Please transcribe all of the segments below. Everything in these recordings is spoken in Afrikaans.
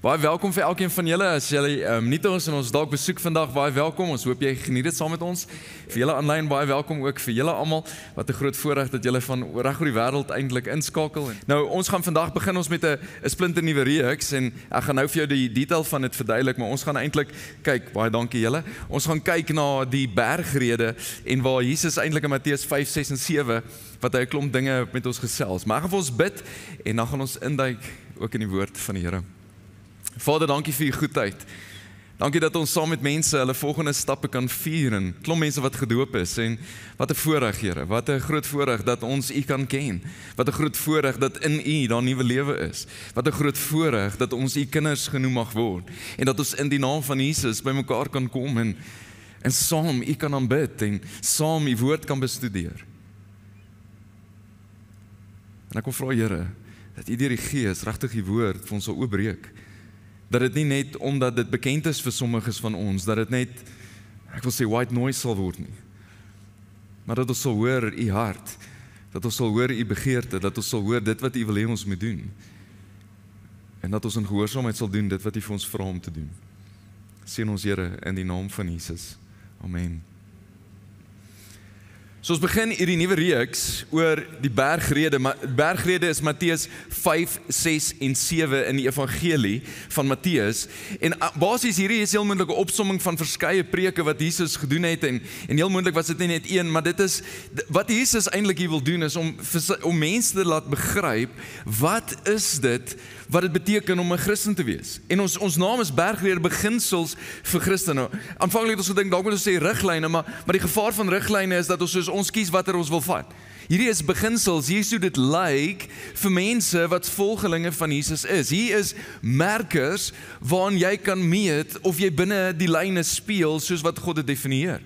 Baie welkom vir elkeen van julle. As julle nie te ons en ons dalk besoek vandag, baie welkom. Ons hoop jy geniet dit saam met ons. Vir julle aanlyn baie welkom ook vir julle almal. Wat 'n groot voorreg dat julle van reg oor die wêreld eintlik inskakel. Nou ons gaan vandag begin ons met 'n splinter nuwe reeks en ek gaan nou vir jou die detail van dit verduidelik, maar ons gaan eintlik kyk, baie dankie julle. Ons gaan kyk na die bergrede en waar Jesus eintlik in Matteus 5, 6 en 7 wat hy 'n klomp dinge met ons gesels. Maar ek gaan vir ons bid en dan gaan ons induik ook in die woord van die Here. Vader, dankie vir u goedheid. Dankie dat ons saam met mense hulle volgende stappe kan vier en klomp mense wat gedoop is en wat 'n voorreg, Here. Wat 'n groot voorreg dat ons u kan ken. Wat 'n groot voorreg dat in u daar nuwe lewe is. Wat 'n groot voorreg dat ons u kinders genoem mag word en dat ons in die naam van Jesus bymekaar kan kom en saam u kan aanbid en saam u woord kan bestudeer. En ek kom vra, Here, dat u deur die Gees regtig die woord vir ons sal oopbreek. Dat dit nie net omdat dit bekend is vir sommiges van ons, dat dit net, ek wil sê, white noise sal word nie. Maar dat ons sal hoor u hart, dat ons sal hoor u begeerte, dat ons sal hoor dit wat u wil hê ons moet doen. En dat ons in gehoorsaamheid sal doen dit wat u vir ons vra om te doen. Seën ons, Here, in die naam van Jesus. Amen. So ons begin hierdie nuwe reeks oor die bergrede. Bergrede is Matteus 5, 6 en 7 in die evangelie van Matteus. En basies hierdie is heel moontlik 'n opsomming van verskeie preke wat Jesus gedoen het en heel moontlik was dit nie net een, maar dit is wat Jesus eintlik hier wil doen is om mense te laat begryp wat is dit wat dit beteken om 'n Christen te wees. En ons naam is bergrede, beginsels vir Christene. Aanvanklik het ons gedink dalk moet ons sê riglyne, maar die gevaar van riglyne is dat ons kies watter ons wil vat. Hierdie is beginsels, hier is hoe dit lyk vir mense wat volgelinge van Jesus is. Hier is merkers waaraan jy kan meet of jy binne die lyne speel soos wat God dit definieer.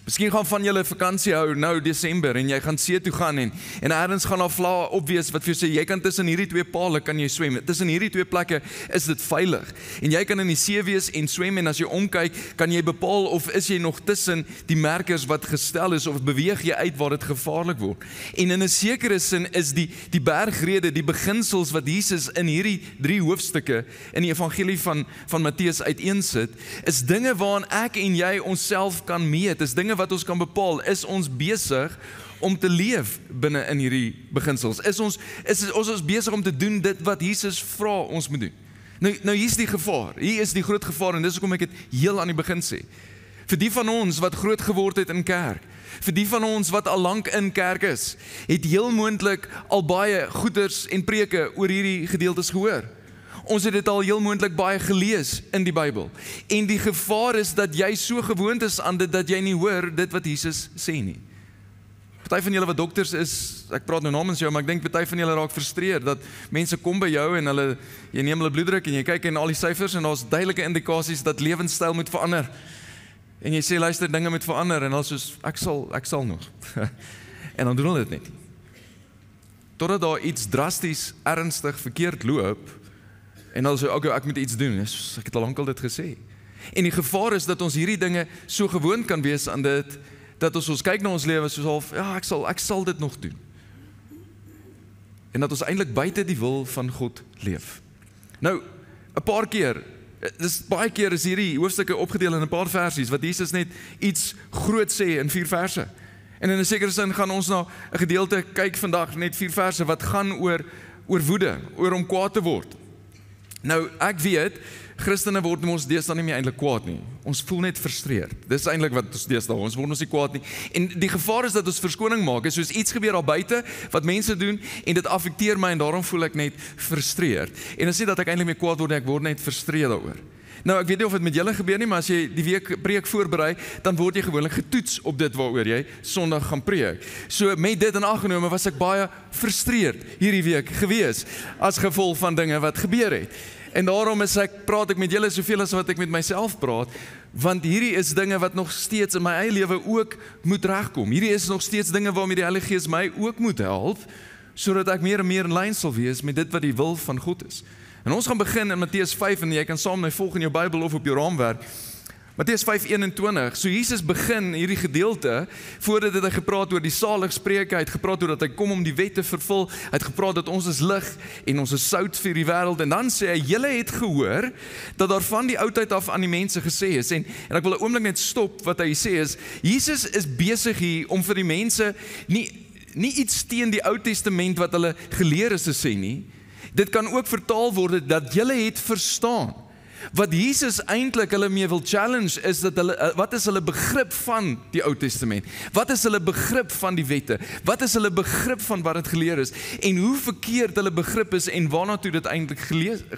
Miskien gaan van julle vakansie hou nou Desember en jy gaan see toe gaan en ergens gaan daar vlae opwees wat vir jou sê jy kan tussen hierdie twee pale kan jy swem. Tussen hierdie twee plekke is dit veilig. En jy kan in die see wees en swem en as jy omkyk kan jy bepaal of is jy nog tussen die merkers wat gestel is of beweeg jy uit waar dit gevaarlik word. En in 'n sekere sin is die bergrede, die beginsels wat Jesus in hierdie 3 hoofstukke in die evangelie van Matteus uiteensit, is dinge waaraan ek en jy onsself kan meet. Is dinge wat ons kan bepaal, is ons besig om te leef binne in hierdie beginsels? Is ons besig om te doen dit wat Jesus vra ons moet doen? Nou hier is die gevaar, hier is die groot gevaar en dis hoekom ek dit heel aan die begin sê. Vir die van ons wat groot geword het in kerk, vir die van ons wat al lank in kerk is, het heel moontlik al baie goeders en preke oor hierdie gedeeltes gehoor. Ons het dit al heel moontlik baie gelees in die Bybel. En die gevaar is dat jy so gewoond is aan dit, dat jy nie hoor dit wat Jesus sê nie. Party van julle wat dokters is, ek praat nou namens jou, maar ek dink party van julle raak frustreer, dat mense kom by jou en jy neem hulle bloeddruk en jy kyk in al die syfers en daar's duidelike indikasies dat lewenstyl moet verander. En jy sê, luister, dinge moet verander en hulle soos, ek sal nog. En dan doen hulle dit net. Totdat daar iets drasties, ernstig verkeerd loop, en dan sê, okay, ek moet iets doen. Ek het al lankal dit gesê. En die gevaar is dat ons hierdie dinge so gewoond kan wees aan dit, dat ons kyk na ons lewe soos half, ja, ek sal dit nog doen. En dat ons eintlik buite die wil van God leef. Nou, 'n paar keer, baie keer is hierdie hoofstukke opgedeel in 'n paar versies, wat Jesus net iets groot sê in 4 verse. En in 'n sekere sin gaan ons na 'n gedeelte kyk vandag, net 4 verse, wat gaan oor woede, oor om kwaad te word. Nou, ek weet, Christene word ons deesdae nie meer eintlik kwaad nie. Ons voel net frustreerd. Dis eintlik wat ons deesdae, ons word ons nie kwaad nie. En die gevaar is dat ons verskoning maak, soos iets gebeur daar buite, wat mense doen, en dit affekteer my, en daarom voel ek net frustreerd. En dit is nie dat ek eintlik meer kwaad word nie, ek word net frustreerd daaroor. Nou, ek weet nie of dit met julle gebeur nie, maar as jy die week preek voorberei, dan word jy gewoonlik getoets op dit waaroor jy Sondag gaan preek. So met dit in ag genome was ek baie frustreerd hierdie week gewees, as gevolg van dinge wat gebeur het. En daarom praat ek met julle soveel as wat ek met myself praat, want hierdie is dinge wat nog steeds in my eie lewe ook moet regkom. Hierdie is nog steeds dinge waarmee die Heilige Gees my ook moet help, sodat ek meer en meer in lyn sal wees met dit wat die wil van God is. En ons gaan begin in Matteus 5 en jy kan saam my volg in jou Bybel of op jou raamwerk. Matteus 5:21, so Jesus begin hierdie gedeelte, voordat hy gepraat oor die saligspreuke, hy het gepraat oor dat hy kom om die wet te vervul, hy het gepraat dat ons is lig en ons is sout vir die wêreld, en dan sê hy, julle het gehoor, dat daar van die oudheid af aan die mense gesê is, en ek wil 'n oomblik net stop, wat hy sê is, Jesus is besig hier om vir die mense, nie iets teen die Ou Testament wat hulle geleer is te sê nie, dit kan ook vertaal word, dat julle het verstaan. Wat Jesus eintlik hulle mee wil challenge is dat wat is hulle begrip van die Ou Testament? Wat is hulle begrip van die wette? Wat is hulle begrip van wat dit geleer is? En hoe verkeerd hulle begrip is en waarna toe dit eintlik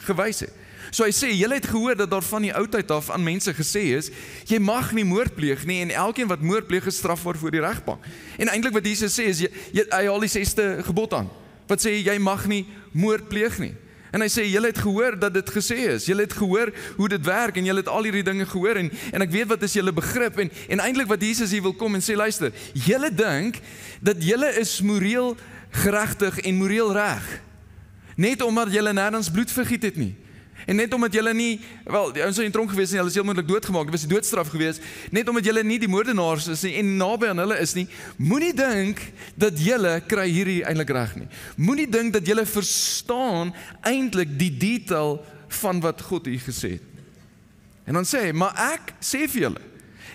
gewys het? So hy sê, julle het gehoor dat daar van die oudheid af aan mense gesê is, jy mag nie moord pleeg nie, en elkeen wat moord pleeg is strafbaar voor die regbank. En eintlik wat Jesus sê is, hy haal die 6de gebod aan, wat sê, jy mag nie moord pleeg nie. En hy sê, julle het gehoor dat dit gesê is, julle het gehoor hoe dit werk, en julle het al hierdie dinge gehoor, en ek weet wat is julle begrip, en eintlik wat Jesus hier wil kom en sê, luister, julle dink, dat julle is moreel geregtig en moreel reg, net omdat julle nêrens bloed vergiet het nie, en net omdat julle nie, wel, die ouens sou in tronk gewees nie, hulle is heel moontlik doodgemaak, dit was die doodstraf gewees, net omdat julle nie die moordenaars is nie, en naby aan hulle is nie, moenie dink, dat julle kry hierdie eintlik reg nie, moenie dink, dat julle verstaan, eintlik die detail, van wat God hier gesê het, en dan sê hy, maar ek sê vir julle,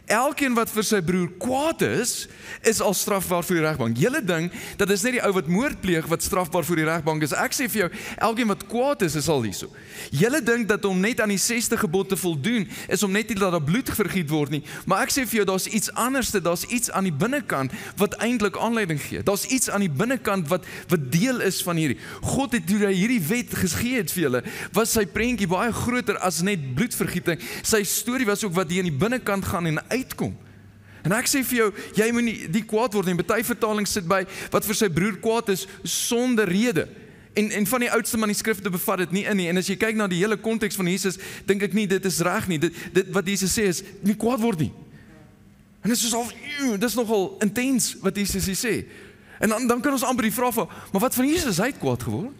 elkeen wat vir sy broer kwaad is al strafbaar voor die regbank. Julle dink, dat is net die ou wat moord pleeg, wat strafbaar voor die regbank is. Ek sê vir jou, elkeen wat kwaad is al hierso. Julle dink dat om net aan die 6de gebod te voldoen, is om net nie dat daar bloed vergiet word nie. Maar ek sê vir jou, daar's iets anderste, daar's iets aan die binnekant, wat eintlik aanleiding gee. Daar's iets aan die binnekant, wat deel is van hierdie. God het, toe hy hierdie wet gegee het vir julle, was sy prentjie baie groter as net bloedvergieting. Sy storie was ook wat hier in die binnekant gaan en uitkom. En ek sê vir jou, jy moet nie kwaad word nie. Party vertaling sit by, wat vir sy broer kwaad is, sonder rede. En van die oudste manuskrifte bevat dit nie in nie. En as jy kyk na die hele konteks van Jesus, dink ek nie, dit is reg nie. Dit wat Jesus sê is, nie kwaad word nie. En dit is soos dit is nogal intens wat Jesus hier sê. En dan kan ons amper die vraag van, maar wat van Jesus, hy het kwaad geword?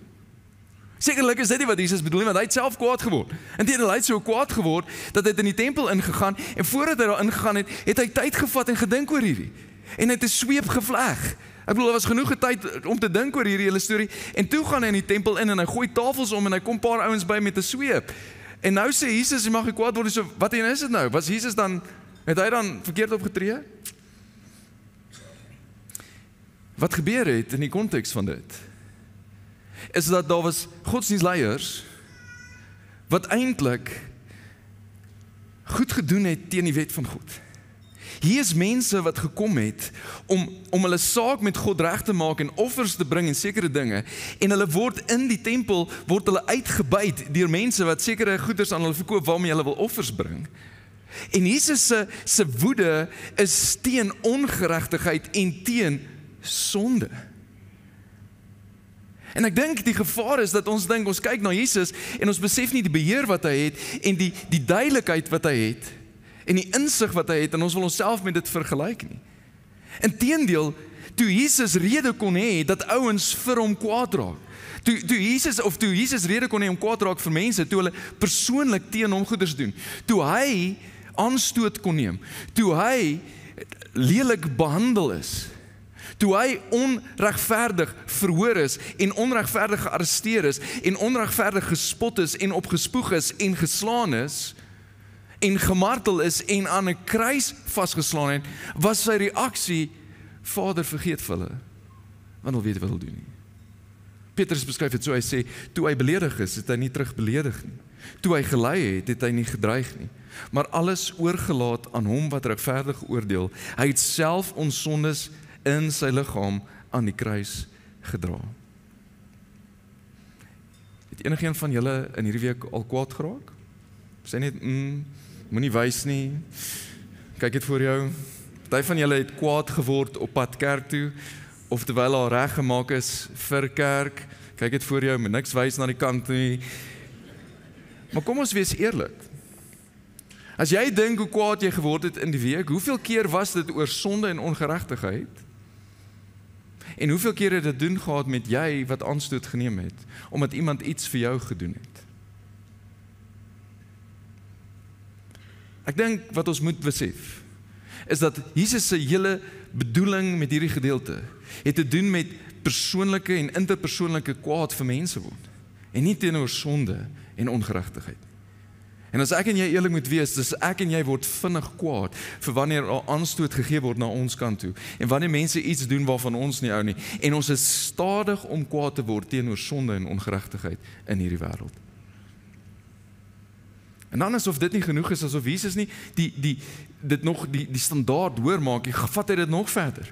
Sekerlik is dit nie wat Jesus bedoel nie, want hy het self kwaad geword. Inteendeel, hy het so kwaad geword, dat hy in die tempel ingegaan, en voordat hy daar ingegaan het, het hy tyd gevat en gedink oor hierdie. En hy het 'n sweep gevleg. Ek bedoel, daar was genoeg tyd om te dink oor hierdie hele storie, en toe gaan hy in die tempel in, en hy gooi tafels om, en hy kom 'n paar ouens by met 'n sweep. En nou sê Jesus, jy mag nie kwaad word, so wat is dit nou? Was Jesus dan, het hy dan verkeerd opgetree? Wat gebeur het in die konteks van dit, is dat daar was godsdienstleiers wat eintlik goed gedoen het teen die wet van God. Hier is mense wat gekom het om hulle saak met God reg te maak en offers te bring en sekere dinge, en hulle word in die tempel, word hulle uitgebuit deur mense wat sekere goederes aan hulle verkoop waarmee hulle wil offers bring. En Jesus se woede is teen ongeregtigheid en teen sonde. En ek dink die gevaar is dat ons dink, ons kyk na Jesus en ons besef nie die beheer wat hy het en die duidelikheid wat hy het en die insig wat hy het, en ons wil onsself met dit vergelyk nie. Inteendeel, toe Jesus rede kon hê dat ouens vir hom kwaad raak, toe Jesus rede kon hê om kwaad raak vir mense, toe hulle persoonlik teen hom goeders doen, toe hy aanstoot kon neem, toe hy lelik behandel is, toe hy onregverdig verhoor is en onregverdig gearresteer is en onregverdig gespot is en opgespoeg is en geslaan is en gemartel is en aan 'n kruis vasgeslaan het, was sy reaksie, Vader, vergeet vir hulle, want hulle weet wat hulle doen nie. Petrus beskryf dit so, hy sê, toe hy beledig is, het hy nie terug beledig nie. Toe hy gelei het, het hy nie gedreig nie. Maar alles oorgelaat aan hom wat regverdig oordeel. Hy het self ons sondes in sy liggaam aan die kruis gedra. Het enigeen van julle in hierdie week al kwaad geraak? Sê net, moenie wys nie, kyk dit voor jou. Party van julle het kwaad geword op pad kerk toe, of terwyl daar reg gemaak is vir kerk, kyk dit voor jou, moet niks wys na die kant nie. Maar kom ons wees eerlik. As jy dink hoe kwaad jy geword het in die week, hoeveel keer was dit oor sonde en ongeregtigheid? En hoeveel keer het dit doen gehad met jy wat aanstoot geneem het, omdat iemand iets vir jou gedoen het? Ek dink wat ons moet besef, is dat Jesus se hele bedoeling met hierdie gedeelte het te doen met persoonlike en interpersoonlike kwaad vir mense word, en nie teenoor sonde en ongeregtigheid. En as ek en jy eerlik moet wees, dis ek en jy word vinnig kwaad vir wanneer al aanstoot gegee word na ons kant toe, en wanneer mense iets doen waarvan ons nie hou nie, en ons is stadig om kwaad te word teenoor sonde en ongeregtigheid in hierdie wêreld. En dan asof dit nie genoeg is, asof Jesus nie die standaard hoor maak, vat hy dit nog verder.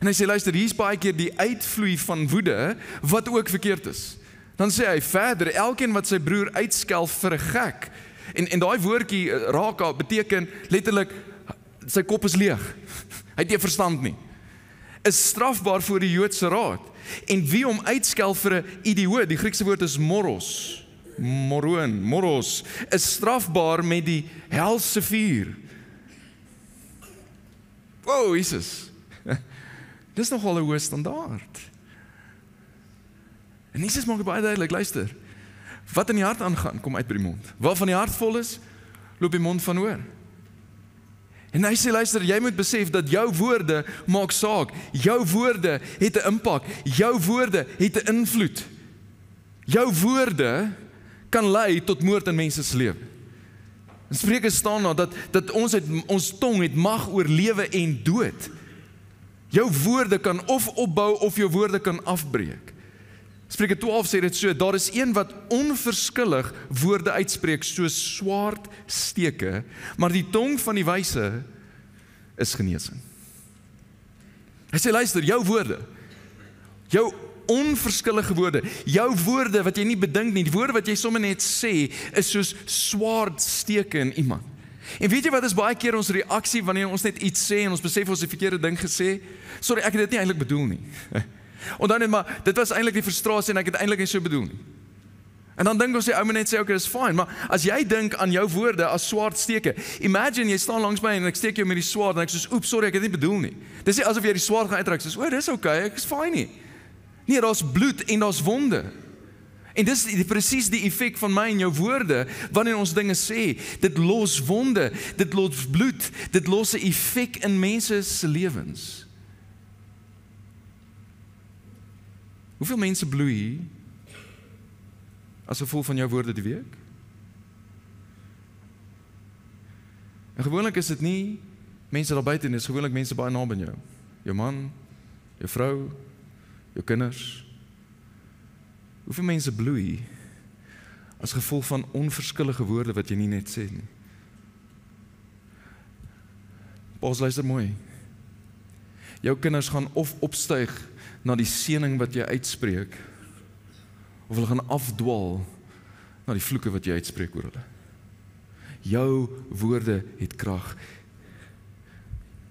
En hy sê, luister, hier is baie keer die uitvloei van woede, wat ook verkeerd is. Dan sê hy verder, elkeen wat sy broer uitskelf vir 'n gek, en daai woordjie raka beteken letterlik, sy kop is leeg, hy het nie verstand nie, is strafbaar voor die Joodse raad. En wie hom uitskelf vir 'n idioot, die Griekse woord is moros, is strafbaar met die helse vuur. Wow, Jesus, dis nogal 'n hoë standaard. En Jesus maak baie duidelik, luister, wat in die hart aangaan, kom uit by die mond. Wat van die hart vol is, loop die mond van oor. En hy sê, luister, jy moet besef dat jou woorde maak saak. Jou woorde het 'n impak. Jou woorde het 'n invloed. Jou woorde kan lei tot moord in mense se lewe. In Spreuke staan daar dat ons tong het mag oor lewe en dood. Jou woorde kan of opbou of jou woorde kan afbreek. Spreuke 12 sê dit so, daar is een wat onverskillig woorde uitspreek soos swaard steke, maar die tong van die wyse is genesing. Hy sê, luister, jou woorde, jou onverskillige woorde, jou woorde wat jy nie bedink nie, die woorde wat jy sommer net sê, is soos swaard steke in iemand. En weet jy wat is baie keer ons reaksie wanneer ons net iets sê en ons besef ons het die verkeerde ding gesê? Sorry, ek het dit nie eintlik bedoel nie. En dan net maar, dit was eintlik die frustrasie en ek het eintlik nie so bedoel nie. En dan dink ons die ou net sê, okay, dis fine, maar as jy dink aan jou woorde as swaard steke, imagine jy staan langs my en ek steek jou met die swaard en ek sê, oeps, sorry, ek het nie bedoel nie. Dis nie asof jy die swaard gaan uittrek, sê, dis okay, ek is fine nie. Nee, daar's bloed en daar's wonde. En dis presies die effek van my en jou woorde, wanneer ons dinge sê, dit los wonde, dit los bloed, dit los 'n effek in mense se lewens. Hoeveel mense bloei as gevolg van jou woorde die week? En gewoonlik is dit nie mense daar buite nie, dis gewoonlik mense baie naby aan jou. Jou man, jou vrou, jou kinders. Hoeveel mense bloei as gevolg van onverskillige woorde wat jy nie net sê nie? Paus, luister mooi. Jou kinders gaan of opstyg na die seëning wat jy uitspreek, of hulle gaan afdwaal na die vloeke wat jy uitspreek oor hulle. Jou woorde het krag.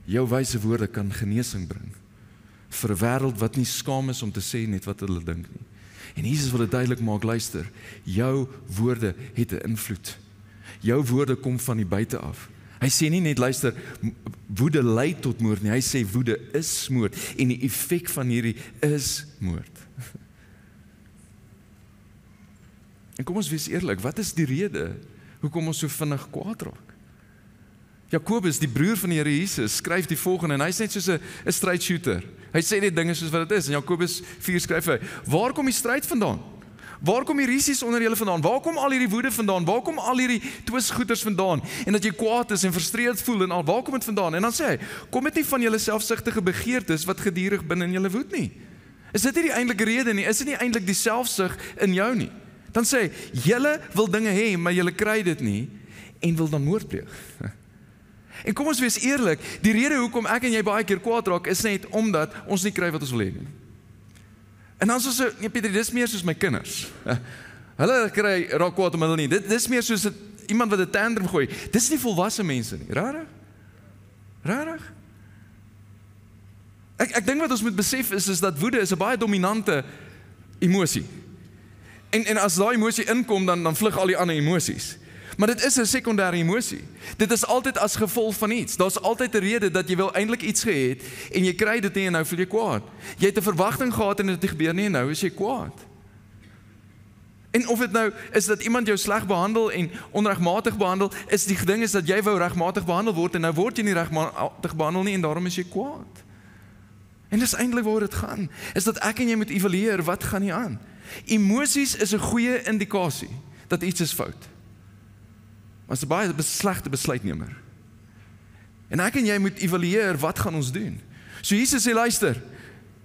Jou wyse woorde kan genesing bring vir 'n wêreld wat nie skaam is om te sê net wat hulle dink nie. En Jesus wil dit duidelik maak, luister, jou woorde het 'n invloed. Jou woorde kom van die buite af. Hy sê nie net, luister, woede lei tot moord nie, hy sê woede is moord, en die effek van hierdie is moord. En kom ons wees eerlik, wat is die rede hoekom ons so vinnig kwaad raak? Jakobus, die broer van die Here Jesus, skryf die volgende, en hy's net soos 'n straight shooter. Hy sê net dinge soos wat dit is, en Jakobus 4 skryf hy, waar kom die stryd vandaan? Waar kom die risies onder julle vandaan? Waar kom al hierdie woede vandaan? Waar kom al hierdie twisgoeders vandaan? En dat jy kwaad is en frustreerd voel en al, waar kom dit vandaan? En dan sê hy, kom dit nie van julle selfsugtige begeertes wat gedurig binne in julle woed nie? Is dit nie die eintlike rede nie? Is dit nie eintlik die selfsug in jou nie? Dan sê hy, julle wil dinge hê, maar julle kry dit nie, en wil dan moord pleeg. En kom ons wees eerlik, die rede hoekom ek en jy baie keer kwaad raak, is net omdat ons nie kry wat ons wil hê nie. En dan so, nee Pieter, dis meer soos my kinders. Hulle raak kwaad om hulle nie. Dis meer soos iemand wat 'n tantrum gooi. Dis nie volwasse mense nie. Rarig? Ek dink wat ons moet besef is dat woede is 'n baie dominante emosie. En as daai emosie inkom, dan vlug al die ander emosies. Maar dit is 'n sekondêre emosie. Dit is altyd as gevolg van iets. Daar's altyd 'n rede dat jy wil eintlik iets gehad en jy kry dit nie en nou voel jy kwaad. Jy het 'n verwagting gehad en dit het gebeur nie en nou is jy kwaad. En of dit nou is dat iemand jou sleg behandel en onregmatig behandel, is die ding is dat jy wou regmatig behandel word en nou word jy nie regmatig behandel nie en daarom is jy kwaad. En dis eintlik waar dit gaan, is dat ek en jy moet evalueer wat gaan nie aan. Emosies is 'n goeie indikasie dat iets is fout. Maar is 'n baie slegte besluitnemer. En ek en jy moet evalueer wat gaan ons doen. So Jesus sê luister,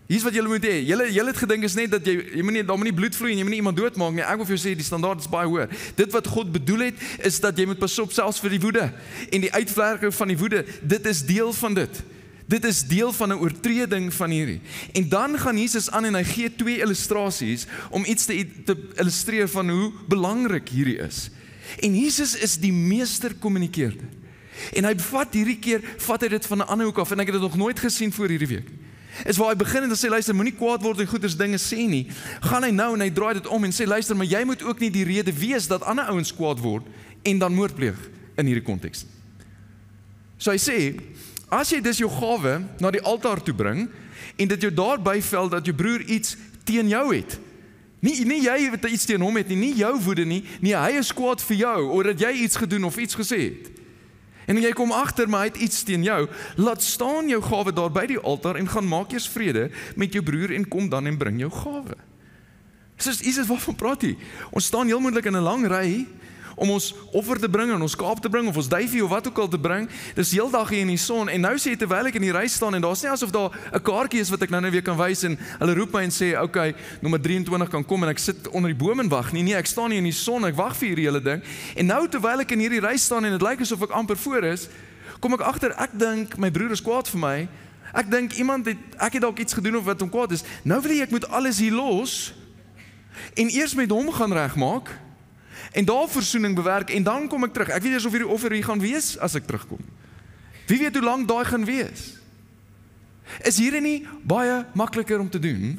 hier's wat julle moet hê. Julle het gedink is net dat jy moet nie daar moet nie bloed vloei en jy moet nie iemand doodmaak nie. Ek wil vir jou sê die standaard is baie hoër. Dit wat God bedoel het is dat jy moet pas op selfs vir die woede en die uitwerking van die woede. Dit is deel van dit. Dit is deel van 'n oortreding van hierdie. En dan gaan Jesus aan en hy gee 2 illustrasies om iets te illustreer van hoe belangrik hierdie is. En Jesus is die meester kommunikeerder. En hy hierdie keer vat hy dit van 'n ander hoek af en ek het dit nog nooit gesien voor hierdie week. Is waar hy begin en dan sê luister, moenie kwaad word en goeders dinge sê nie. Gaan hy nou en hy draai dit om en sê luister, maar jy moet ook nie die rede wees dat ander ouens kwaad word en dan moord pleeg in hierdie konteks. So hy sê, as jy dus jou gawe na die altaar toe bring en dit jou daarby vel dat jou broer iets teen jou het. Nie jy wat iets teen hom het nie jou woede nie, hy is kwaad vir jou oor dat jy iets gedoen of iets gesê het. En jy kom agter maar hy het iets teen jou, laat staan jou gawe daar by die altaar en gaan maak eers vrede met jou broer en kom dan en bring jou gawe. Dis iets waarvan praat hy. Ons staan heel moontlik in 'n lang ry om ons offer te bring en ons skaap te bring of ons duifie of wat ook al te bring. Dis heeldag hier in die son en nou sê jy terwyl ek in die ry staan en daar's nie asof daar 'n kaartjie is wat ek nou weer kan wys en hulle roep my en sê okay, nommer 23 kan kom en ek sit onder die boom en wag nie. Nee, ek staan hier in die son, ek wag vir hierdie hele ding. En nou terwyl ek in hierdie ry staan en dit lyk asof ek amper voor is, kom ek agter ek dink my broer is kwaad vir my. Ek dink ek het dalk iets gedoen of wat hom kwaad is. Nou wil ek moet alles hier los en eers met hom gaan regmaak. En daar versoening bewerk en dan kom ek terug. Ek weet eers of hierdie offer hier gaan wees as ek terugkom. Wie weet hoe lank daai gaan wees? Is hierdie nie baie makliker om te doen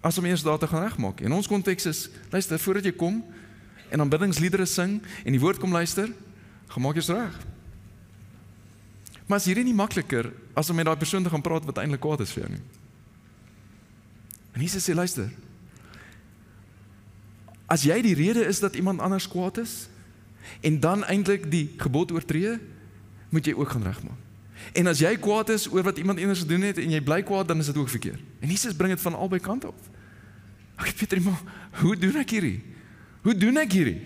as om eers daar te gaan regmaak? En ons konteks is, luister, voordat jy kom en aanbiddingsliedere sing en die woord kom luister, gaan maak eers reg. Maar is hierdie nie makliker as om met daai persoon te gaan praat wat eintlik kwaad is vir jou nie? En Jesus sê, luister, as jy die rede is dat iemand anders kwaad is, en dan eintlik die gebod oortree, moet jy ook gaan regmaak. En as jy kwaad is oor wat iemand anders gedoen het, en jy bly kwaad, dan is dit ook verkeerd. En Jesus bring dit van albei kante af. Ek Pieter, maar hoe doen ek hierdie? Hoe doen ek hierdie?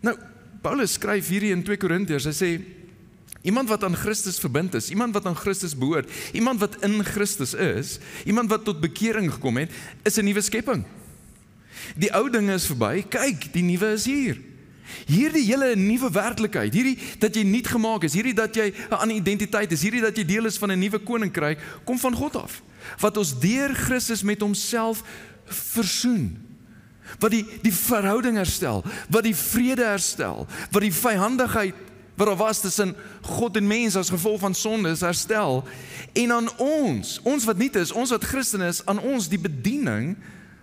Nou, Paulus skryf hierdie in 2 Korintiërs, hy sê, iemand wat aan Christus verbind is, iemand wat aan Christus behoort, iemand wat in Christus is, iemand wat tot bekering gekom het, is 'n nuwe skepping. Die ou dinge is verby, kyk, die nuwe is hier. Hierdie hele nuwe werklikheid, hierdie dat jy nuut gemaak is, hierdie dat jy 'n ander identiteit is, hierdie dat jy deel is van 'n nuwe koninkryk, kom van God af. Wat ons deur Christus met homself versoen. Wat die verhouding herstel, wat die vrede herstel, wat die vyhandigheid wat daar was tussen God en mens as gevolg van sonde is herstel. En aan ons wat nie is, ons wat Christen is, aan ons die bediening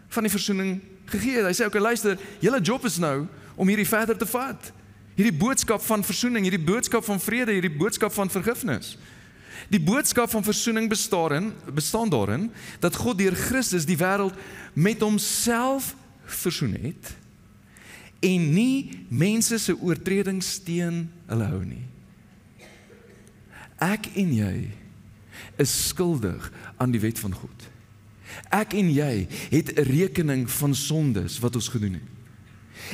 van die versoening gegee. Hy sê, okay, luister, julle job is nou om hierdie verder te vat. Hierdie boodskap van versoening, hierdie boodskap van vrede, hierdie boodskap van vergifnis. Die boodskap van versoening bestaan daarin dat God deur Christus die wêreld met homself versoen het en nie mense se oortredings teen hulle hou nie. Ek en jy is skuldig aan die wet van God. Ek en jy het 'n rekening van sondes wat ons gedoen het.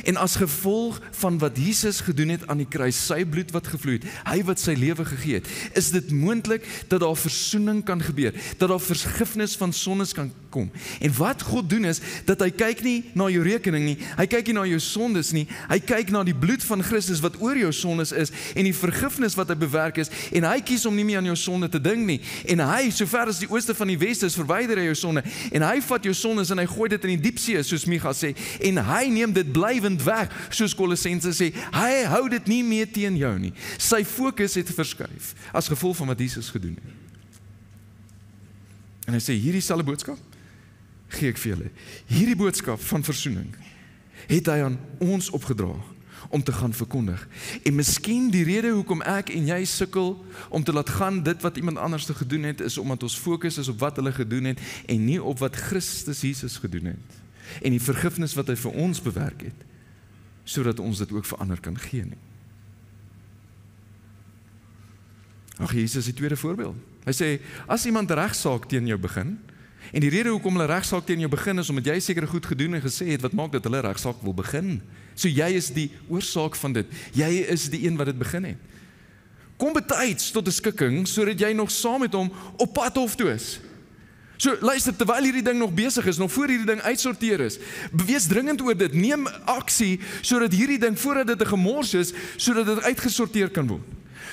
En as gevolg van wat Jesus gedoen het aan die kruis, sy bloed wat gevloei het, hy wat sy lewe gegee het, is dit moontlik dat daar versoening kan gebeur, dat daar vergifnis van sondes kan kom. En wat God doen is, dat hy kyk nie na jou rekening nie, hy kyk nie na jou sondes nie, hy kyk na die bloed van Christus wat oor jou sondes is, en die vergifnis wat hy bewerk is, en hy kies om nie meer aan jou sonde te dink nie, en hy, so ver as die ooste van die weste is, verwyder hy jou sonde, en hy vat jou sondes en hy gooi dit in die diepsee, soos Micha sê, en hy neem dit blywend weg, soos Kolossense sê, hy hou dit nie meer teen jou nie. Sy fokus het verskuif, as gevolg van wat Jesus gedoen het. En hy sê, hierdie selfe boodskap, gee ek vir julle. Hierdie boodskap van versoening, het hy aan ons opgedra, om te gaan verkondig. En miskien die rede hoekom ek en jy sukkel om te laat gaan dit wat iemand anders te gedoen het, is omdat ons fokus is op wat hulle gedoen het en nie op wat Christus Jesus gedoen het. En die vergifnis wat hy vir ons bewerk het, sodat ons dit ook vir ander kan gee nie. Ag, Jesus is die tweede voorbeeld. Hy sê, as iemand 'n regsaak teen jou begin, en die rede hoekom hulle regsaak teen jou begin is omdat jy sekere goed gedoen en gesê het wat maak dat hulle regsaak wil begin. So jy is die oorsaak van dit. Jy is die een wat dit begin het. Kom betyds tot 'n skikking sodat jy nog saam met hom op pad hof toe is. So luister, terwyl hierdie ding nog besig is, nog voor hierdie ding uitsorteer is, wees dringend oor dit. Neem aksie sodat hierdie ding voordat dit 'n gemors is, sodat dit uitgesorteer kan word.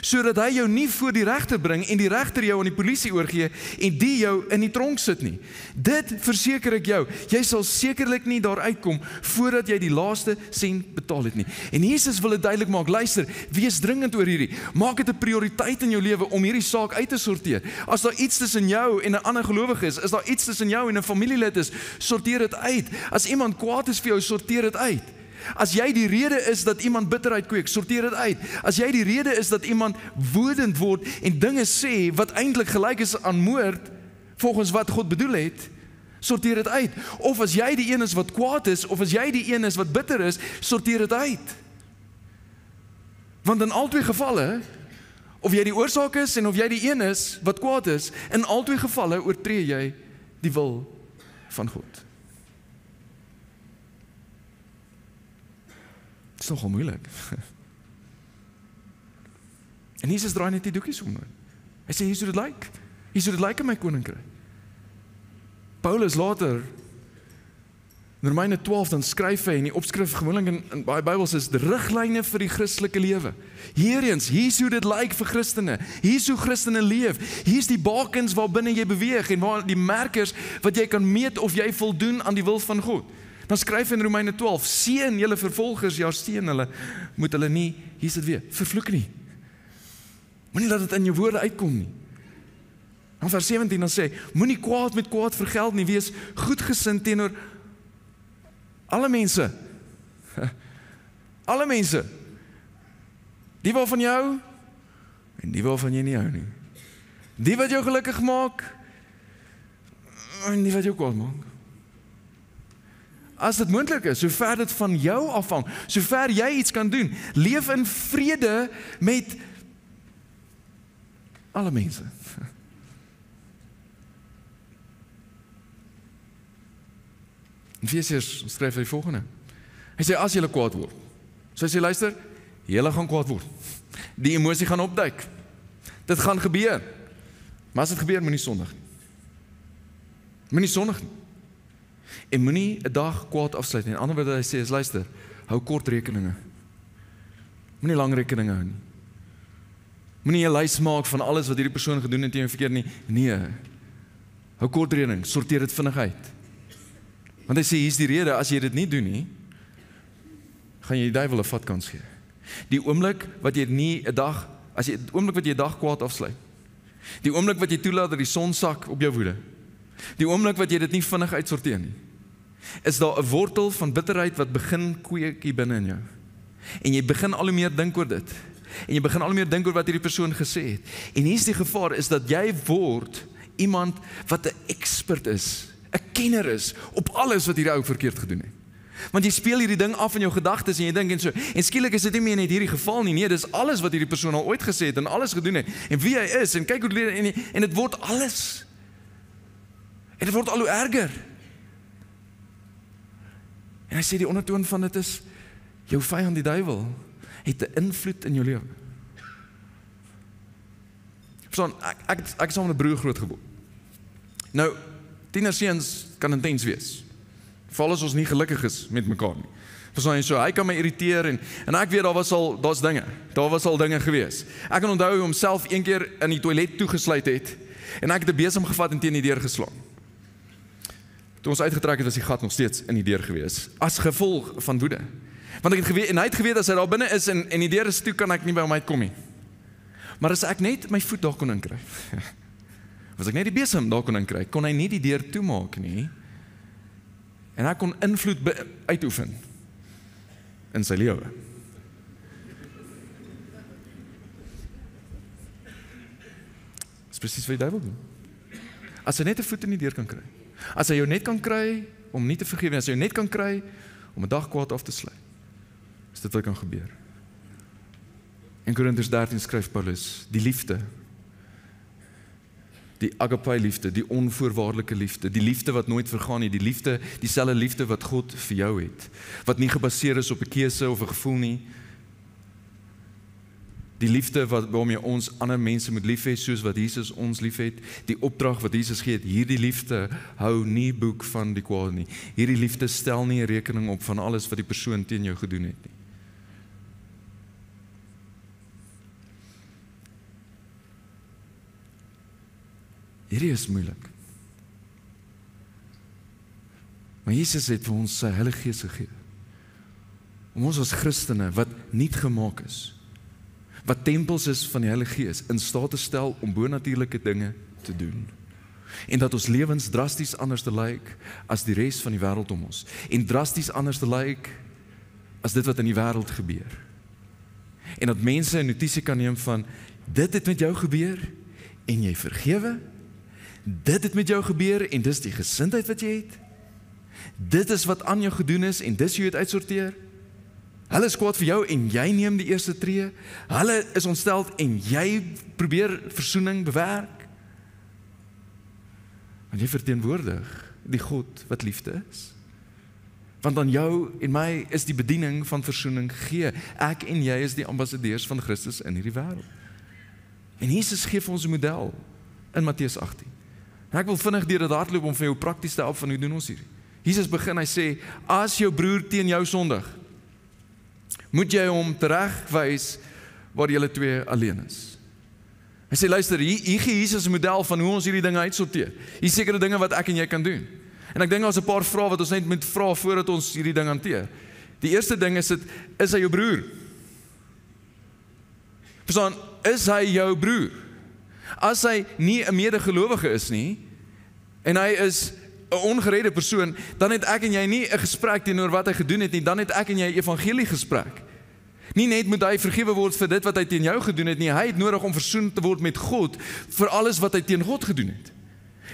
Sodat hy jou nie voor die regter bring en die regter jou aan die polisie oorgee en die jou in die tronk sit nie. Dit verseker ek jou, jy sal sekerlik nie daar uitkom voordat jy die laaste sent betaal het nie. En Jesus wil dit duidelik maak, luister, wees dringend oor hierdie. Maak dit 'n prioriteit in jou lewe om hierdie saak uit te sorteer. As daar iets tussen jou en 'n ander gelowige is daar iets tussen jou en 'n familielid is, sorteer dit uit. As iemand kwaad is vir jou, sorteer dit uit. As jy die rede is dat iemand bitterheid kweek, sorteer dit uit. As jy die rede is dat iemand woedend word en dinge sê wat eintlik gelyk is aan moord, volgens wat God bedoel het, sorteer dit uit. Of as jy die een is wat kwaad is, of as jy die een is wat bitter is, sorteer dit uit. Want in albei gevalle, of jy die oorsaak is en of jy die een is wat kwaad is, in albei gevalle oortree jy die wil van God. Het is nogal moeilik. En Jesus draai net die doekies om. Hy sê, hier so dit lyk. Hier so dit lyk in my koninkryk. Paulus later, in Romeine 12, dan skryf hy, en die opskrif gewoonlik in baie Bybels is, die riglyne vir die Christelike lewe. Hiereens, hier so dit lyk vir Christene. Hier so Christene leef. Hier is die bakens waar binne jy beweeg, en waar die merkers wat jy kan meet of jy voldoen aan die wil van God. Dan skryf in Romeine 12, seën julle vervolgers, ja seën hulle, moet hulle nie, hier is dit weer, vervloek nie. Moenie laat dit in jou woorde uitkom nie. Dan vers 17 dan sê, moenie kwaad met kwaad vergeld nie, wees goedgesind teenoor alle mense. Alle mense. Die waarvan jou, en die waarvan jy nie hou nie. Die wat jou gelukkig maak, en die wat jou kwaad maak. As dit moontlik is, sover dit van jou afhang, sover jy iets kan doen, leef in vrede met alle mense. In Efesiërs skryf hy die volgende. Hy sê, as julle kwaad word, so hy sê, luister, julle gaan kwaad word. Die emosie gaan opduik. Dit gaan gebeur. Maar as dit gebeur, moenie sondig nie. Moenie sondig nie. En moenie 'n dag kwaad afsluit nie. En ander wat hy sê is, luister, hou kort rekeninge. Moenie lang rekeninge hou nie. Moenie 'n lys maak van alles wat hierdie persoon gedoen het teen jou verkeerd nie. Nee. Hou kort rekening, sorteer dit vinnig uit. Want hy sê, hier's die rede, as jy dit nie doen nie, gaan jy die duiwel 'n vatkans gee. Die oomblik wat jy nie 'n dag, die oomblik wat jy 'n dag kwaad afsluit, die oomblik wat jy toelaat dat die son sak op jou woede, die oomblik wat jy dit nie vinnig uitsorteer nie, is daar 'n wortel van bitterheid wat begin kweek hier binne in jou. En jy begin al hoe meer dink oor dit. En jy begin al hoe meer dink oor wat hierdie persoon gesê het. En hier is die gevaar, is dat jy word iemand wat 'n expert is, 'n kenner is op alles wat hierdie ou verkeerd gedoen het. Want jy speel hierdie ding af in jou gedagtes en jy dink en so, en skielik is dit nie meer net hierdie geval nie, nee, dis alles wat hierdie persoon al ooit gesê het en alles gedoen het, en wie hy is, en kyk hoe dit, en dit word alles. En dit word al hoe erger. En hy sê die ondertoon van dit is, jou vyand die duiwel, het 'n invloed in jou lewe. Verstaan, ek is saam met 'n broer groot geword. Nou, tienerseuns kan intens wees. Veral as ons nie gelukkig is met mekaar nie. Verstaan jy, so hy kan my irriteer en ek weet daar was al dinge gewees. Ek kan onthou homself een keer in die toilet toegesluit het en ek het 'n besem gevat en teen die deur geslaan. Toe ons uitgetrek het, was die gat nog steeds in die deur gewees, as gevolg van woede. Want ek het geweet, en hy het geweet as hy daar binne is en die deur is toe, kan ek nie by hom uitkom nie. Maar as ek net my voet daar kon inkry, as ek net die besem daar kon inkry, kon hy nie die deur toemaak nie, en hy kon invloed uitoefen in sy lewe. Dis presies wat die duiwel doen. As hy net 'n voet in die deur kan kry. As hy jou net kan kry om nie te vergewe, as hy jou net kan kry om 'n dag kwaad af te sluit. Is dit wat kan gebeur. In Korintiërs 13 skryf Paulus, die liefde, die agape liefde, die onvoorwaardelike liefde, die liefde wat nooit vergaan nie, die liefde, dieselfde liefde wat God vir jou het, wat nie gebaseer is op 'n keuse of 'n gevoel nie, die liefde waarmee ons ander mense moet lief hê, soos wat Jesus ons lief het, die opdrag wat Jesus gee het, hierdie liefde hou nie boek van die kwaad nie, hierdie liefde stel nie 'n rekening op van alles wat die persoon teen jou gedoen het nie. Hierdie is moeilik. Maar Jesus het vir ons sy Heilige Gees gegee, om ons as Christene, wat nuut gemaak is, wat tempels is van die Heilige Gees, in staat te stel om bonatuurlike dinge te doen. En dat ons lewens drasties anders te lyk as die res van die wêreld om ons. En drasties anders te lyk as dit wat in die wêreld gebeur. En dat mense 'n notisie kan neem van, dit het met jou gebeur, en jy vergewe, dit het met jou gebeur, en dis die gesindheid wat jy het, dit is wat aan jou gedoen is, en dis jy het uitsorteer, hulle is kwaad vir jou, en jy neem die eerste tree, hulle is ontsteld, en jy probeer versoening bewerk, want jy verteenwoordig die God wat liefde is, want aan jou en my is die bediening van versoening gegee, ek en jy is die ambassadeurs van Christus in hierdie wêreld, en Jesus gee vir ons 'n model, in Matteus 18, en ek wil vinnig deur dit hardloop om vir jou prakties te help van hoe doen ons hierdie. Jesus begin, hy sê, as jou broer teen jou sondig, moet jy hom teregwys waar julle twee alleen is. Hy sê, luister, hier gee Jesus 'n model van hoe ons hierdie dinge uitsorteer. Hier sekere dinge wat ek en jy kan doen. En ek dink daar's 'n paar vrae wat ons net moet vra voordat ons hierdie ding hanteer. Die eerste ding is hy jou broer? Verstaan, is hy jou broer? As hy nie 'n medegelowige is nie, en hy is 'n ongeredde persoon, dan het ek en jy nie 'n gesprek teenoor wat hy gedoen het nie, dan het ek en jy 'n evangelie gesprek. Nie net moet hy vergewe word vir dit wat hy teen jou gedoen het nie, hy het nodig om versoen te word met God vir alles wat hy teen God gedoen het.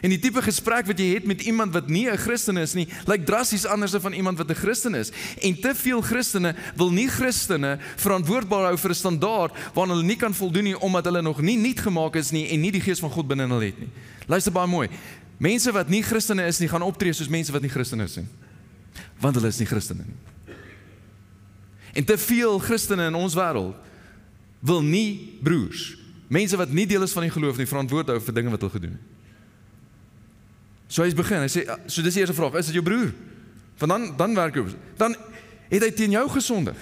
En die tipe gesprek wat jy het met iemand wat nie 'n Christen is nie, lyk drasties anders van iemand wat 'n Christen is. En te veel Christene wil nie Christene verantwoordbaar hou vir 'n standaard waaraan hulle nie kan voldoen nie, omdat hulle nog nie nuut gemaak is nie en nie die Gees van God binne in hulle het nie. Luister baie mooi. Mense wat nie Christene is nie, gaan optree soos mense wat nie Christene is nie. Want hulle is nie Christene nie. En te veel Christene in ons wêreld wil nie broers, mense wat nie deel is van die geloof nie, verantwoord hou vir dinge wat hulle gedoen het. So hy begin, hy sê, so dis die eerste vraag, is dit jou broer? Want dan werk hy, dan het hy teen jou gesondig.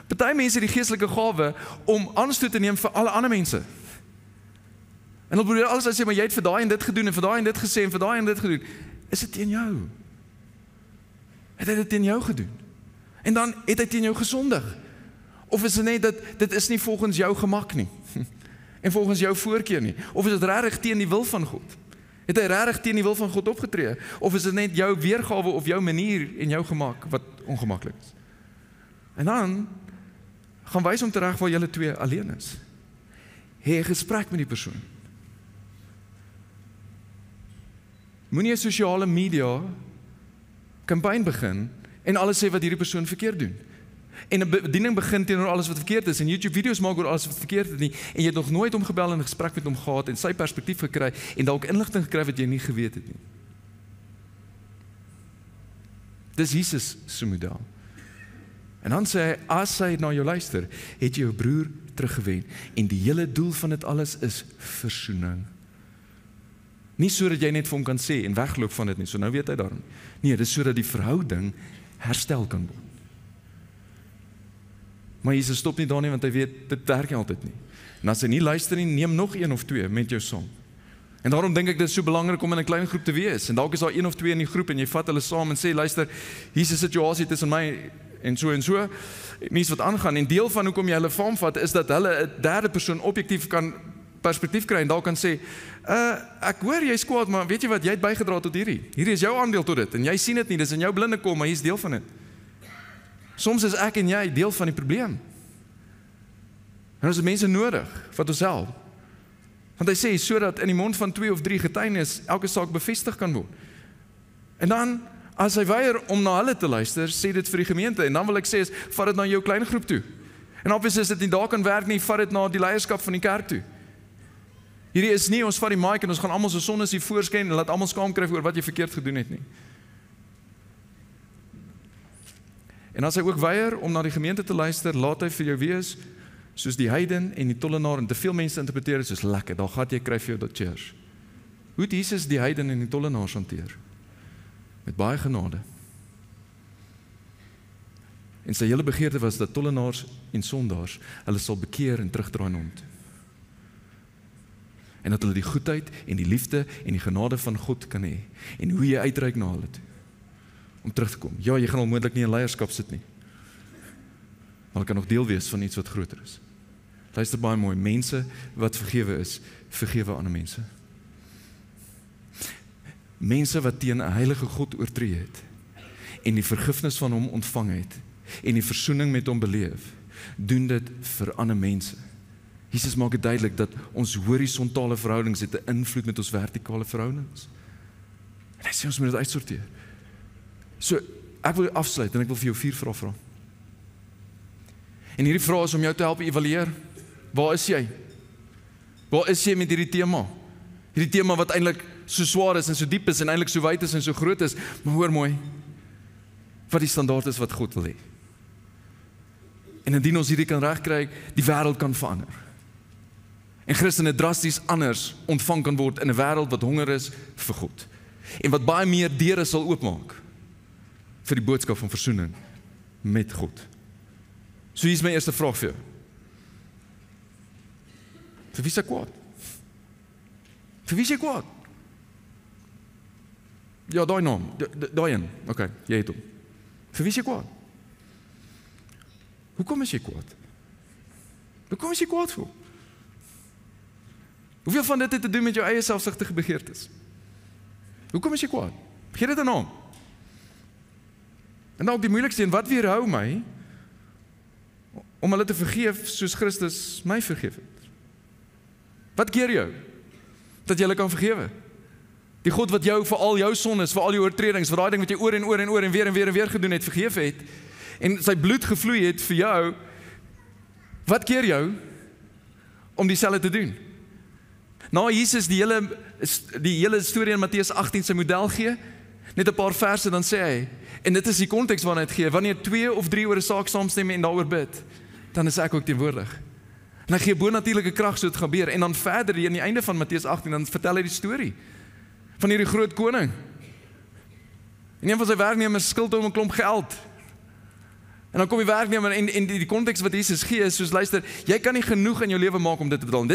Party mense het die geestelike gawe om aanstoot te neem vir alle ander mense. En hulle probeer alles sê, maar jy het vir daai en dit gedoen, en vir daai en dit gesê, en vir daai en dit gedoen. Is dit teen jou? Het hy dit teen jou gedoen? En dan het hy teen jou gesondig? Of is dit net dat dit is nie volgens jou gemak nie? En volgens jou voorkeur nie? Of is dit regtig teen die wil van God? Het hy regtig teen die wil van God opgetree? Of is dit net jou weergawe of jou manier en jou gemak wat ongemaklik is? En dan gaan wys hom terug waar julle twee alleen is. Hê 'n gesprek met die persoon. Moenie 'n sosiale media kampanje begin en alles sê wat hierdie persoon verkeerd doen. En 'n bediening begin teenoor alles wat verkeerd is en YouTube video's maak oor alles wat verkeerd is nie en jy het nog nooit hom gebel en 'n gesprek met hom gehad en sy perspektief gekry en dalk inligting gekry wat jy nie geweet het nie. Dis Jesus se model. En dan sê hy, as hy na jou luister, het jy jou broer teruggewen en die hele doel van dit alles is versoening. Nie sodat jy net vir hom kan sê en wegloop van dit nie, so nou weet hy daarom. Nee, dis sodat die verhouding herstel kan word. Maar Jesus stop nie daar nie, want hy weet, dit werk nie altyd nie. En as hy nie luister nie, neem nog 1 of 2 met jou saam. En daarom dink ek dit is so belangrik om in 'n klein groep te wees. En dalk is daar 1 of 2 in die groep en jy vat hulle saam en sê, luister, hier is 'n situasie tussen my en so, niks wat aangaan. En deel van hoekom jy hulle saamvat is dat hulle 'n derde persoon objektief kan perspektief kry en dalk kan sê, ek hoor jy's kwaad, maar weet jy wat, jy het bygedra tot hierdie. Hierdie is jou aandeel tot dit en jy sien dit nie, dis in jou blinde kom, maar hier's deel van dit. Soms is ek en jy deel van die probleem. En ons het mense nodig wat ons help. Want hy sê, sodat in die mond van 2 of 3 getuienis elke saak bevestig kan word. En dan, as hy weier om na hulle te luister, sê dit vir die gemeente. En dan wil ek sê, vat dit na jou klein groep toe. En obviously is dit nie daar kan werk nie, vat dit na die leierskap van die kerk toe. Hierdie is nie, ons vat die mic en ons gaan almal so sonnes hier voorskyn en laat almal skaam kry oor wat jy verkeerd gedoen het nie. En as hy ook weier om na die gemeente te luister, laat hy vir jou wees, soos die heiden en die tollenaar, en te veel mense interpreteer het soos lekker, daar gaat jy kry vir jou dat church. Hoe het Jesus die heiden en die tollenaars hanteer? Met baie genade. En sy hele begeerte was dat tollenaars en sondaars hulle sal bekeer en terugdraai na hom toe. En dat hulle die goedheid en die liefde en die genade van God kan hê. En hoe jy uitreik na hulle toe. Om terug te kom. Ja, jy gaan onmoontlik nie in leierskap sit nie. Maar jy kan nog deel wees van iets wat groter is. Luister baie mooi, mense wat vergewe is, vergewe ander mense. Mense wat teen 'n heilige God oortree het en die vergifnis van hom ontvang het en die versoening met hom beleef, doen dit vir ander mense. Jesus maak dit duidelik dat ons horisontale verhoudings het 'n invloed met ons vertikale verhoudings. En hy sê ons moet dit uitsorteer. So, ek wil afsluit en ek wil vir jou 4 vrae vra. En hierdie vrae is om jou te help evalueer. Waar is jy? Waar is jy met hierdie tema? Hierdie tema wat eintlik so swaar is en so diep is en eintlik so wyd is en so groot is, maar hoor mooi, wat die standaard is wat God wil hê. En indien ons hierdie kan regkry, die wêreld kan verander. En Christene drasties anders ontvang kan word in 'n wêreld wat honger is vir God. En wat baie meer deure sal oopmaak vir die boodskap van versoening met God. So hier is my eerste vraag vir jou. Vir wie is jy kwaad? Vir wie is jy kwaad? Ja, daai naam, daai een. Okay, jy het hom. Vir wie is jy kwaad? Hoekom is jy kwaad? Hoekom is jy kwaad vir? Hoeveel van dit het te doen met jou eie selfsugtige begeertes? Hoekom is jy kwaad? Gee dit 'n naam. En dan ook die moeilikste een, wat weerhou my om hulle te vergeef soos Christus my vergeef het? Wat keer jou dat jy hulle kan vergewe? Die God wat jou vir al jou sondes, vir al jou oortredings, vir daai ding wat jy oor en oor en oor en weer gedoen het, vergeef het en sy bloed gevloei het vir jou, wat keer jou om dieselfde te doen? Nou Jesus die hele storie in Matteus 18 sy model gee, net 'n paar verse dan sê hy, en dit is die konteks waarna hy dit gee, wanneer 2 of 3 oor 'n saak saamstem en daaroor bid, dan is ek ook teenwoordig. En hy gee bonatuurlike krag so dit gebeur, en dan verder hier aan die einde van Matteus 18, dan vertel hy die storie van hierdie groot koning. En een van sy werknemers skuld hom 'n klomp geld. En dan kom die werknemer en die konteks wat Jesus gee is soos luister, jy kan nie genoeg in jou lewe maak om dit te betaal.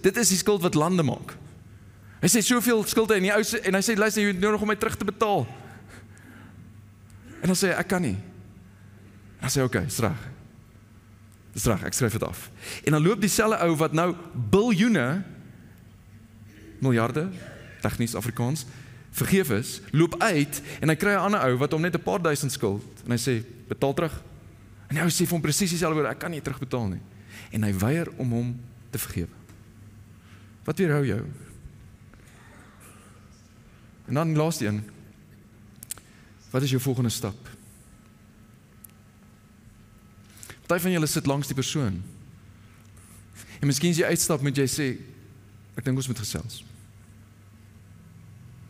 Dit is die skuld wat lande maak. Hy sê soveel skuld en hy sê luister, jy het nodig om my terug te betaal. En dan sê hy ek kan nie. En dan sê hy okay, dis reg. Dis reg, ek skryf dit af. En dan loop dieselfde ou wat nou biljoene, miljarde, tegnies Afrikaans, vergeef is, loop uit en hy kry 'n ander ou wat hom net 'n paar duisend skuld en hy sê betaal terug. En die ou sê vir hom presies dieselfde woorde, ek kan nie terugbetaal nie. En hy weier om hom te vergewe. Wat weerhou jou? En dan die laaste een. Wat is jou volgende stap? Party van julle sit langs die persoon. En miskien as jy uitstap moet jy sê, ek dink ons moet gesels.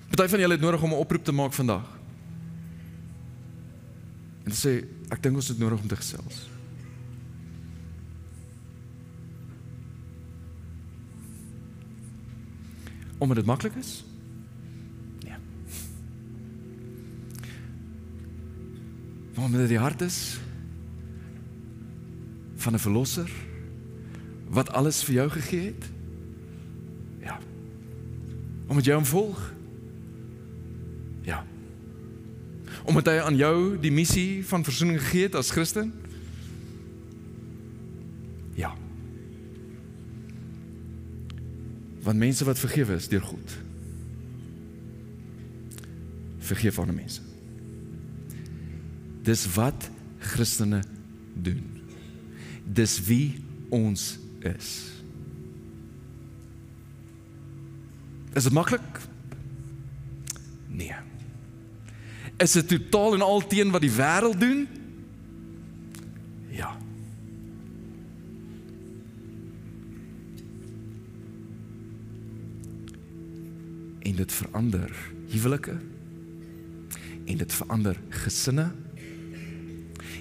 Party van julle het nodig om 'n oproep te maak vandag. En te sê, ek dink ons het nodig om te gesels. Omdat dit maklik is? Nee. Maar omdat dit die hart is van 'n verlosser wat alles vir jou gegee het? Ja. Omdat jy hom volg? Ja. Omdat hy aan jou die missie van versoening gegee het as Christen? Ja. Want mense wat vergewe is deur God, vergeef ander mense. Dis wat Christene doen. Dis wie ons is. Is dit maklik? Nee. Is dit totaal en al teen wat die wêreld doen? Ja. En dit verander huwelike, en dit verander gesinne,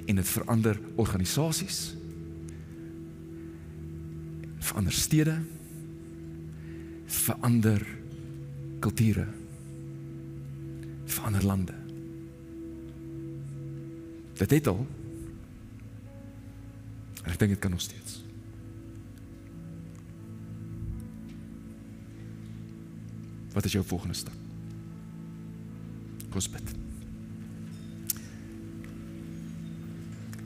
en dit verander organisasies, verander stede, verander kulture, verander lande. Dit het al, en ek dink dit kan nog steeds. Wat is jou volgende stap? Kom ons bid.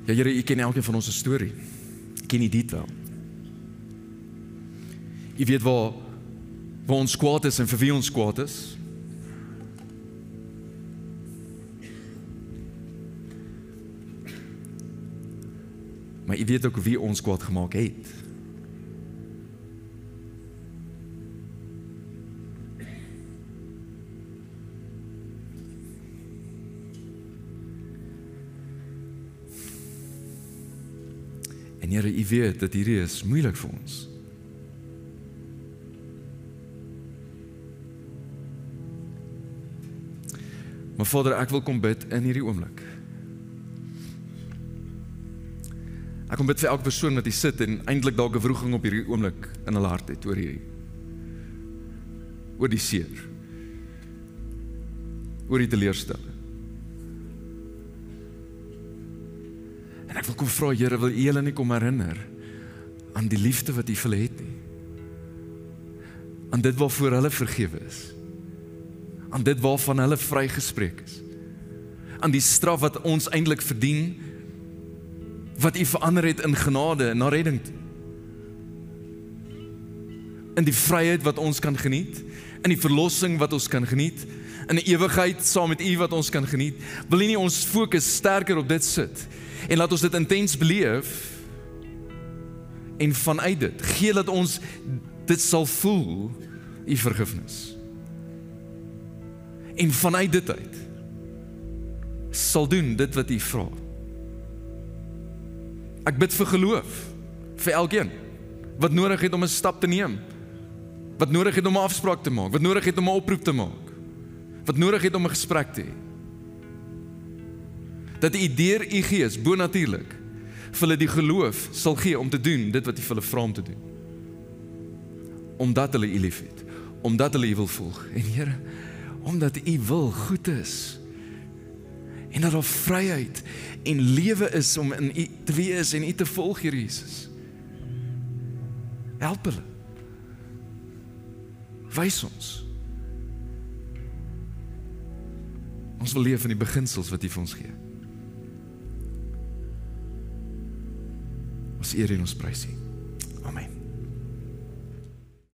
Ja, Here, U ken elkeen van ons storie. U ken die detail. U weet waar ons kwaad is en vir wie ons kwaad is. Maar U weet ook wie ons kwaad gemaak het. En Here, U weet dat hierdie is moeilik vir ons. Maar Vader, ek wil kom bid in hierdie oomblik. Ek kom bid vir elke persoon wat hier sit en eintlik dalk 'n wroging op hierdie oomblik in hulle hart het oor die seer, oor die teleurstelling. En ek wil kom vra, Here, wil U hulle nie kom herinner aan die liefde wat U vir hulle het nie, aan dit waarvoor hulle vergewe is, aan dit waarvan hulle vrygespreek is, aan die straf wat ons eintlik verdien, wat U verander het in genade, na redding toe. In die vryheid wat ons kan geniet, in die verlossing wat ons kan geniet, in die ewigheid saam met U wat ons kan geniet, wil U nie ons fokus sterker op dit sit, en laat ons dit intens beleef, en vanuit dit, gee dat ons dit sal voel, U vergifnis. En vanuit dit uit, sal doen dit wat U vra. Ek bid vir geloof, vir elkeen, wat nodig het om 'n stap te neem, wat nodig het om 'n afspraak te maak, wat nodig het om 'n oproep te maak, wat nodig het om 'n gesprek te hê. Dat U deur U Gees, bonatuurlik, vir hulle die geloof sal gee om te doen dit wat U vir hulle vra om te doen. Omdat hulle U liefhet, omdat hulle U wil volg. En Here, omdat U wil goed is, en dat daar vryheid en lewe is om in U te wees en U te volg, Here Jesus. Help hulle. Wys ons. Ons wil leef in die beginsels wat U vir ons gee. Ons eer en ons prys U. Amen.